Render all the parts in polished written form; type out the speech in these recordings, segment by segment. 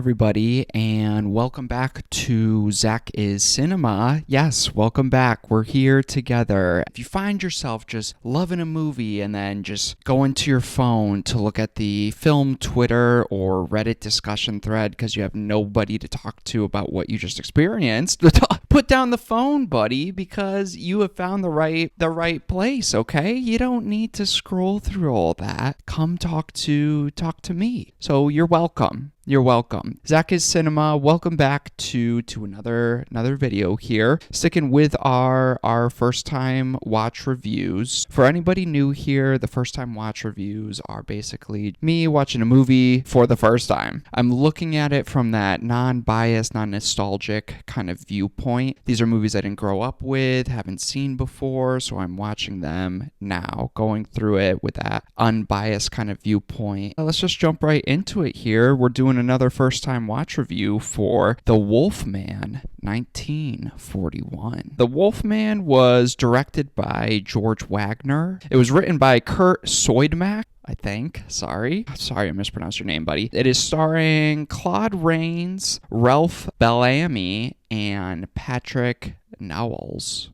everybody, and welcome back to ZakIsCinema. Yes, welcome back. We're here together. If you find yourself just loving a movie and then just going to your phone to look at the film Twitter or Reddit discussion thread because you have nobody to talk to about what you just experienced, put down the phone, buddy, because you have found the right place, okay? You don't need to scroll through all that. Come talk to me. So you're welcome. You're welcome. ZakIsCinema, welcome back to another video here. Sticking with our first time watch reviews. For anybody new here, the first time watch reviews are basically me watching a movie for the first time. I'm looking at it from that non-biased, non-nostalgic kind of viewpoint. These are movies I didn't grow up with, haven't seen before, so I'm watching them now, going through it with that unbiased kind of viewpoint. Let's just jump right into it here. We're doing another first time watch review for The Wolfman 1941. The Wolfman was directed by George Wagner. It was written by Kurt Soidmak, I think. Sorry, I mispronounced your name, buddy. It is starring Claude Rains, Ralph Bellamy, and Patrick Knowles.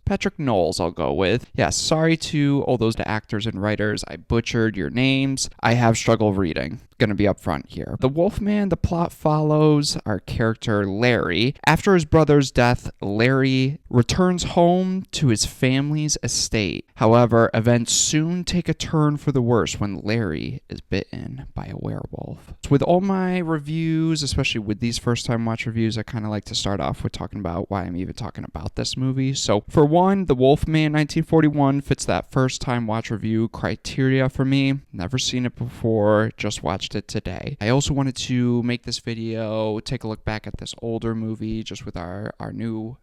Patrick Knowles, I'll go with. Yes, sorry to all those actors and writers. I butchered your names. I have struggled reading. Gonna be upfront here. The Wolfman, the plot follows our character Larry. After his brother's death, Larry returns home to his family's estate. However, events soon take a turn for the worse when Larry is bitten by a werewolf. So with all my reviews, especially with these first time watch reviews, I kind of like to start off with talking about why I'm even talking about this movie. So for one, The Wolfman 1941 fits that first time watch review criteria for me. Never seen it before, just watched it today. I also wanted to make this video, take a look back at this older movie just with our new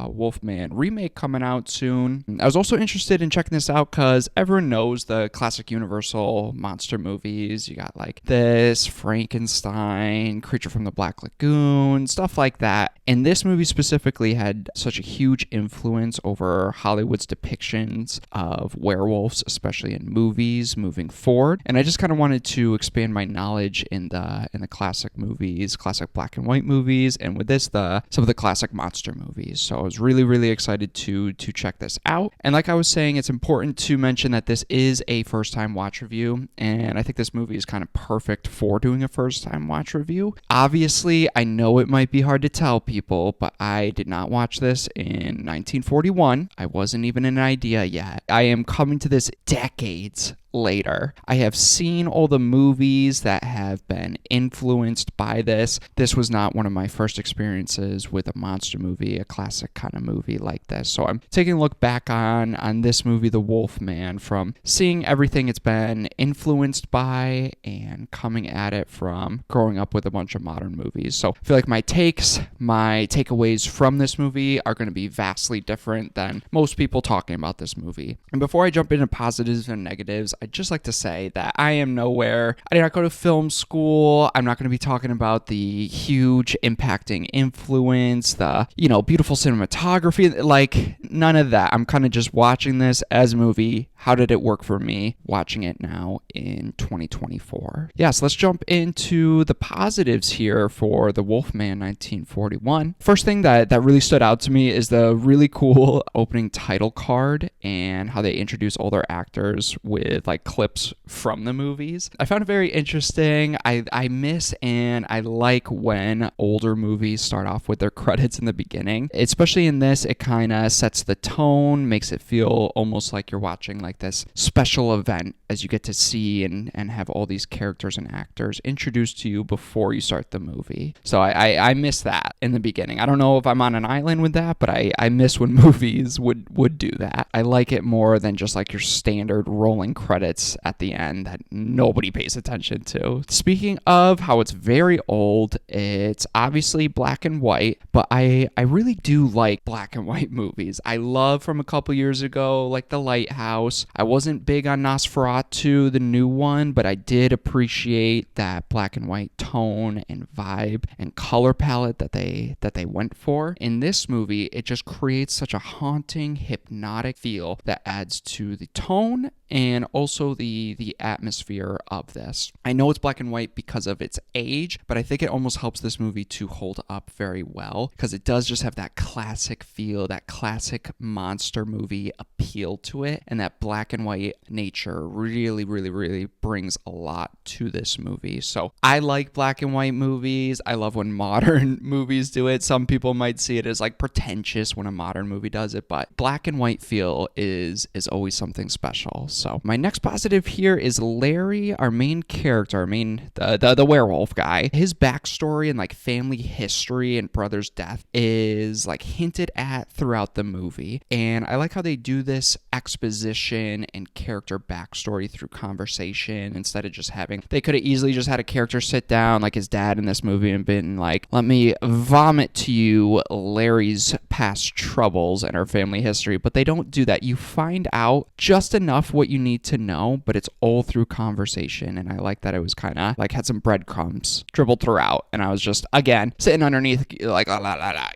Wolfman remake coming out soon. I was also interested in checking this out because everyone knows the classic Universal monster movies. You got like this, Frankenstein, Creature from the Black Lagoon, stuff like that. And this movie specifically had such a huge influence over Hollywood's depictions of werewolves, especially in movies moving forward. And I just kind of wanted to expand my knowledge in the classic movies, classic black and white movies, and with this, some of the classic monster movies. So I was really excited to check this out. And like I was saying, it's important to mention that this is a first time watch review, and I think this movie is kind of perfect for doing a first time watch review. Obviously, I know it might be hard to tell people, but I did not watch this in 1941. I wasn't even an idea yet. I am coming to this decades later. I have seen all the movies that have been influenced by this. This was not one of my first experiences with a monster movie, a classic kind of movie like this. So I'm taking a look back on this movie, The Wolfman, from seeing everything it's been influenced by and coming at it from growing up with a bunch of modern movies. So I feel like my takeaways from this movie are going to be vastly different than most people talking about this movie. And before I jump into positives and negatives, I'd just like to say that I am nowhere. I did not go to film school. I'm not going to be talking about the huge impacting influence, the, beautiful cinematography, like none of that. I'm kind of just watching this as a movie. How did it work for me watching it now in 2024? Yes, let's jump into the positives here for The Wolfman 1941. First thing that really stood out to me is the really cool opening title card and how they introduce all their actors with like clips from the movies. I found it very interesting. I miss and I like when older movies start off with their credits in the beginning. Especially in this, it kind of sets the tone, makes it feel almost like you're watching like this special event as you get to see and have all these characters and actors introduced to you before you start the movie. So I miss that in the beginning. I don't know if I'm on an island with that, but I miss when movies would do that. I like it more than just like your standard rolling credits at the end that nobody pays attention to. Speaking of how it's very old, it's obviously black and white, but I really do like black and white movies. I love from a couple years ago, like The Lighthouse. I wasn't big on Nosferatu, the new one, but I did appreciate that black and white tone and vibe and color palette that they went for. In this movie, it just creates such a haunting, hypnotic feel that adds to the tone and also the atmosphere of this. I know it's black and white because of its age, but I think it almost helps this movie to hold up very well because it does just have that classic feel, that classic monster movie appeal to it, and that black and white nature really, really, really brings a lot to this movie. So I like black and white movies. I love when modern movies do it. Some people might see it as like pretentious when a modern movie does it, but black and white feel is always something special. So my next positive here is Larry, our main character, the werewolf guy. His backstory and like family history and brother's death is like hinted at throughout the movie, and I like how they do this exposition and character backstory through conversation instead of just having, they could have easily just had a character sit down like his dad in this movie and been like, let me vomit to you Larry's past troubles and her family history, but they don't do that. You find out just enough what you need to know, but it's all through conversation, and I like that it was kind of like had some breadcrumbs dribbled throughout, and I was just, again, sitting underneath like,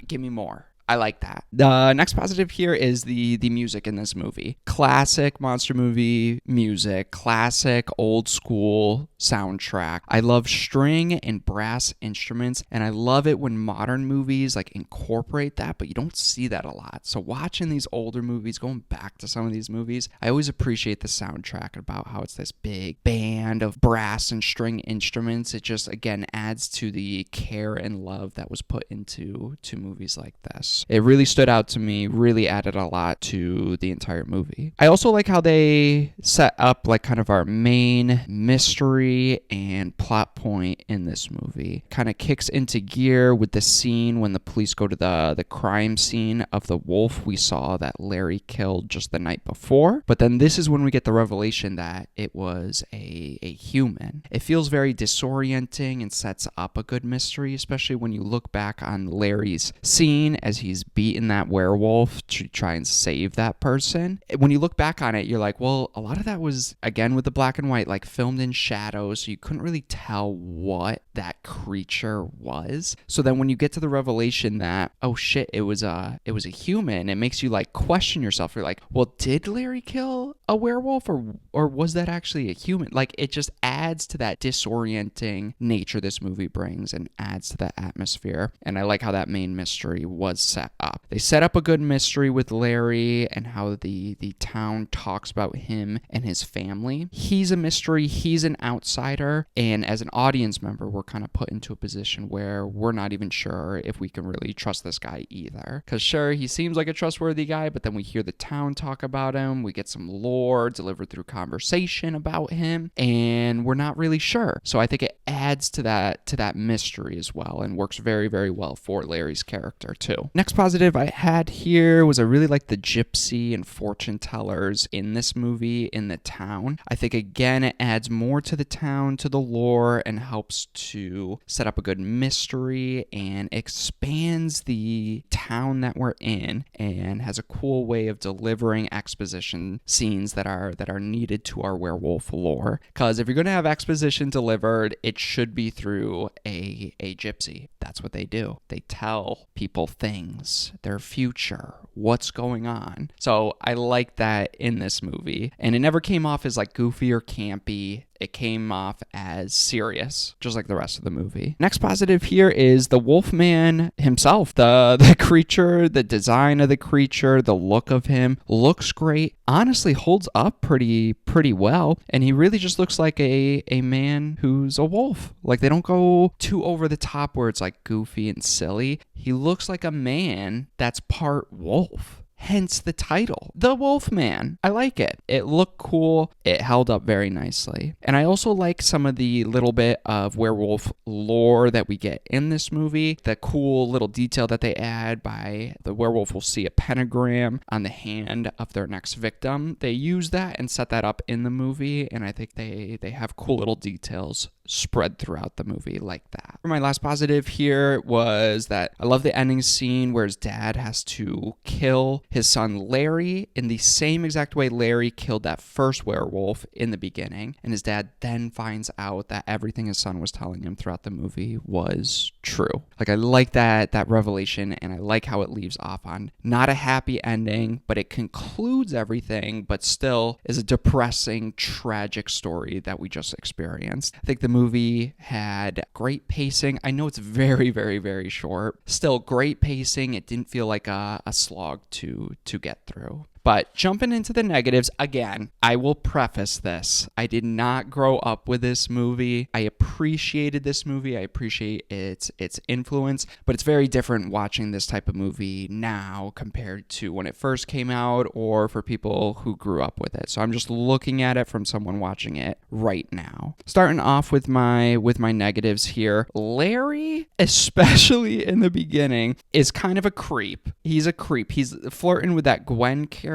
give me more. I like that. The next positive here is the music in this movie. Classic monster movie music, classic old school soundtrack. I love string and brass instruments, and I love it when modern movies like incorporate that, but you don't see that a lot. So watching these older movies, going back to some of these movies, I always appreciate the soundtrack about how it's this big band of brass and string instruments. It just, again, adds to the care and love that was put into movies like this. It really stood out to me, really added a lot to the entire movie. I also like how they set up like kind of our main mystery and plot point in this movie. Kind of kicks into gear with the scene when the police go to the crime scene of the wolf we saw that Larry killed just the night before. But then this is when we get the revelation that it was a human. It feels very disorienting and sets up a good mystery, especially when you look back on Larry's scene as he's beaten that werewolf to try and save that person. When you look back on it, you're like, well, a lot of that was, again, with the black and white, like filmed in shadows, so you couldn't really tell what that creature was. So then when you get to the revelation that, oh shit, it was a human, it makes you like question yourself. You're like, well, did Larry kill a werewolf or was that actually a human? Like, it just adds to that disorienting nature this movie brings and adds to that atmosphere. And I like how that main mystery was set up. They set up a good mystery with Larry and how the town talks about him and his family. He's a mystery, he's an outsider, and as an audience member, we're kind of put into a position where we're not even sure if we can really trust this guy either. Because sure, he seems like a trustworthy guy, but then we hear the town talk about him, we get some lore delivered through conversation about him, and we're not really sure. So I think it adds to that mystery as well and works very, very well for Larry's character too. Next positive I had here was I really like the gypsy and fortune tellers in this movie in the town. I think, again, it adds more to the town, to the lore, and helps to set up a good mystery and expands the town that we're in and has a cool way of delivering exposition scenes that are needed to our werewolf lore. Because if you're going to have exposition delivered, it should be through a gypsy. That's what they do. They tell people things, their future, what's going on. So I like that in this movie. And it never came off as like goofy or campy. It came off as serious, just like the rest of the movie. Next positive here is the Wolfman himself. The creature, the design of the creature, the look of him looks great. Honestly, holds up pretty well. And he really just looks like a man who's a wolf. Like, they don't go too over the top where it's like goofy and silly. He looks like a man that's part wolf. Hence the title, The Wolfman. I like it. It looked cool. It held up very nicely. And I also like some of the little bit of werewolf lore that we get in this movie. The cool little detail that they add by the werewolf will see a pentagram on the hand of their next victim. They use that and set that up in the movie, and I think they have cool little details spread throughout the movie like that. For my last positive here was that I love the ending scene where his dad has to kill his son Larry in the same exact way Larry killed that first werewolf in the beginning. And his dad then finds out that everything his son was telling him throughout the movie was true. Like, I like that revelation, and I like how it leaves off on not a happy ending, but it concludes everything, but still is a depressing, tragic story that we just experienced. I think the movie had great pacing. I know it's very, very, very short. Still great pacing. It didn't feel like a slog to get through. But jumping into the negatives, again, I will preface this. I did not grow up with this movie. I appreciated this movie. I appreciate its influence, but it's very different watching this type of movie now compared to when it first came out or for people who grew up with it. So I'm just looking at it from someone watching it right now. Starting off with my negatives here, Larry, especially in the beginning, is kind of a creep. He's a creep. He's flirting with that Gwen character,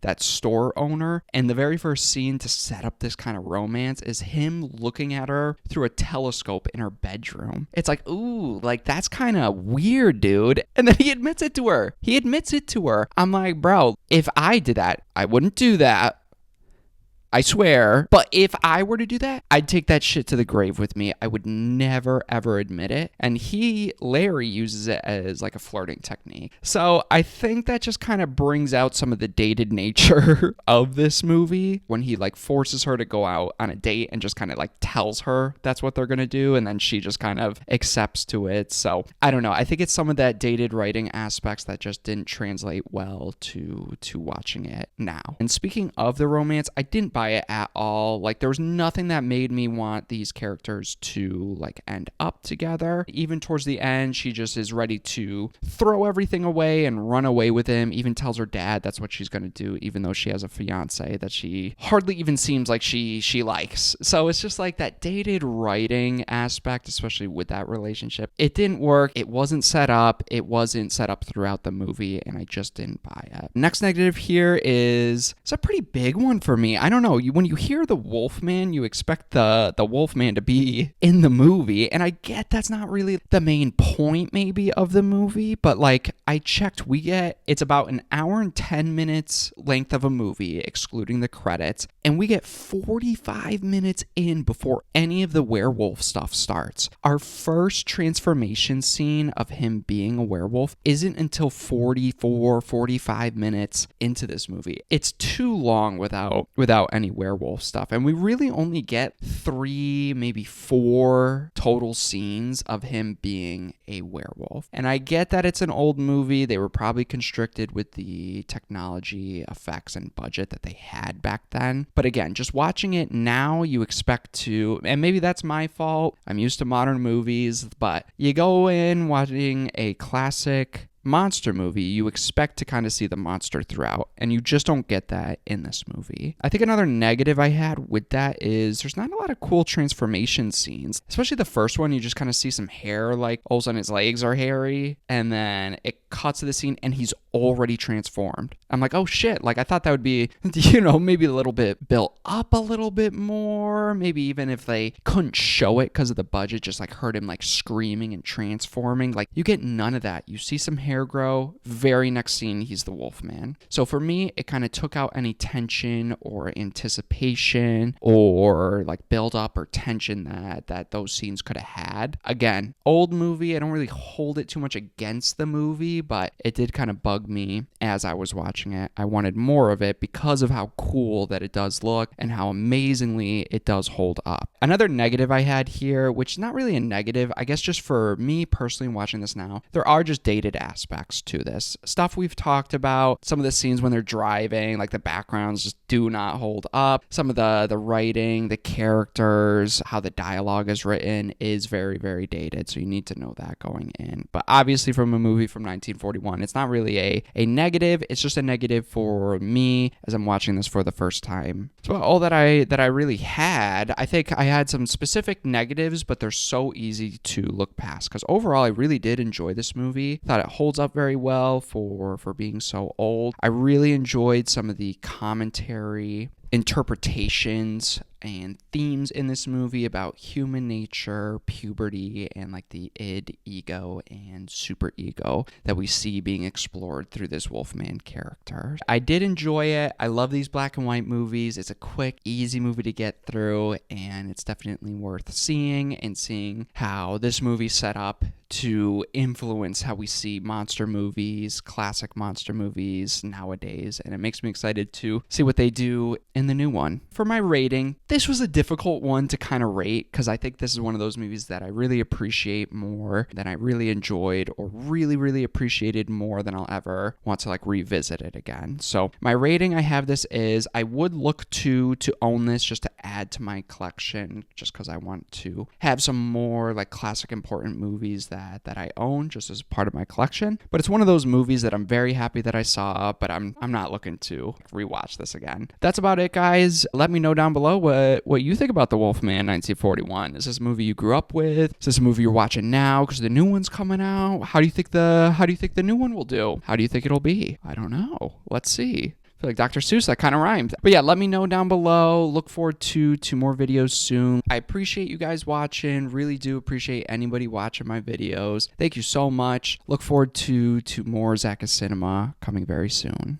that store owner, and the very first scene to set up this kind of romance is him looking at her through a telescope in her bedroom. It's like, ooh, like that's kind of weird, dude. And then he admits it to her. I'm like, bro, if I did that, I wouldn't do that. I swear. But if I were to do that, I'd take that shit to the grave with me. I would never, ever admit it. And Larry, uses it as like a flirting technique. So I think that just kind of brings out some of the dated nature of this movie when he like forces her to go out on a date and just kind of like tells her that's what they're going to do. And then she just kind of accepts to it. So I don't know. I think it's some of that dated writing aspects that just didn't translate well to watching it now. And speaking of the romance, I didn't buy it at all. Like, there was nothing that made me want these characters to like end up together. Even towards the end, she just is ready to throw everything away and run away with him. Even tells her dad that's what she's going to do, even though she has a fiance that she hardly even seems like she likes. So it's just like that dated writing aspect, especially with that relationship. It didn't work. It wasn't set up. It wasn't set up throughout the movie, and I just didn't buy it. Next negative here is, it's a pretty big one for me. I don't know. When you hear the Wolfman, you expect the Wolfman to be in the movie, and I get that's not really the main point maybe of the movie, but like I checked, it's about an hour and 10 minutes length of a movie, excluding the credits, and we get 45 minutes in before any of the werewolf stuff starts. Our first transformation scene of him being a werewolf isn't until 45 minutes into this movie. It's too long without any werewolf stuff, and we really only get 3, maybe 4 total scenes of him being a werewolf. And I get that it's an old movie. They were probably constricted with the technology, effects, and budget that they had back then. But again, just watching it now, you expect to, and maybe that's my fault, I'm used to modern movies, but you go in watching a classic monster movie, you expect to kind of see the monster throughout, and you just don't get that in this movie. I think another negative I had with that is there's not a lot of cool transformation scenes, especially the first one. You just kind of see some hair, like all of a sudden his legs are hairy, and then it cuts to the scene and he's already transformed. I'm like, oh shit, like I thought that would be, maybe a little bit built up a little bit more, maybe even if they couldn't show it because of the budget, just like heard him like screaming and transforming. Like, you get none of that. You see some hair grow, very next scene he's the Wolfman. So for me, it kind of took out any tension or anticipation or like build up or tension that those scenes could have had. Again, old movie, I don't really hold it too much against the movie, but it did kind of bug me as I was watching it. I wanted more of it because of how cool that it does look and how amazingly it does hold up. Another negative I had here, which is not really a negative, I guess just for me personally watching this now, there are just dated aspects to this. Stuff we've talked about, some of the scenes when they're driving, like the backgrounds just do not hold up. Some of the writing, the characters, how the dialogue is written is very, very dated. So you need to know that going in. But obviously from a movie from 1941, it's not really a negative. It's just a negative for me as I'm watching this for the first time. So all that I really had, I think I had some specific negatives, but they're so easy to look past because overall I really did enjoy this movie. Thought it holds up very well for being so old. I really enjoyed some of the commentary interpretations and themes in this movie about human nature, puberty, and like the id, ego, and superego that we see being explored through this Wolfman character. I did enjoy it. I love these black and white movies. It's a quick, easy movie to get through, and it's definitely worth seeing, and seeing how this movie set up to influence how we see monster movies, classic monster movies nowadays, and it makes me excited to see what they do in the new one. For my rating, this was a difficult one to kind of rate because I think this is one of those movies that I really appreciate more than I really enjoyed, or really appreciated more than I'll ever want to like revisit it again. So my rating I have this is, I would look to own this just to add to my collection, just because I want to have some more like classic important movies that I own just as part of my collection. But it's one of those movies that I'm very happy that I saw, but I'm not looking to rewatch this again. That's about it, guys. Let me know down below what you think about The Wolfman 1941. Is this a movie you grew up with? Is this a movie you're watching now because the new one's coming out? How do you think the new one will do? How do you think it'll be? I don't know. Let's see. I feel like Dr. Seuss, that kind of rhymed. But yeah, let me know down below. Look forward to more videos soon. I appreciate you guys watching. Really do appreciate anybody watching my videos. Thank you so much. Look forward to more ZakIsCinema coming very soon.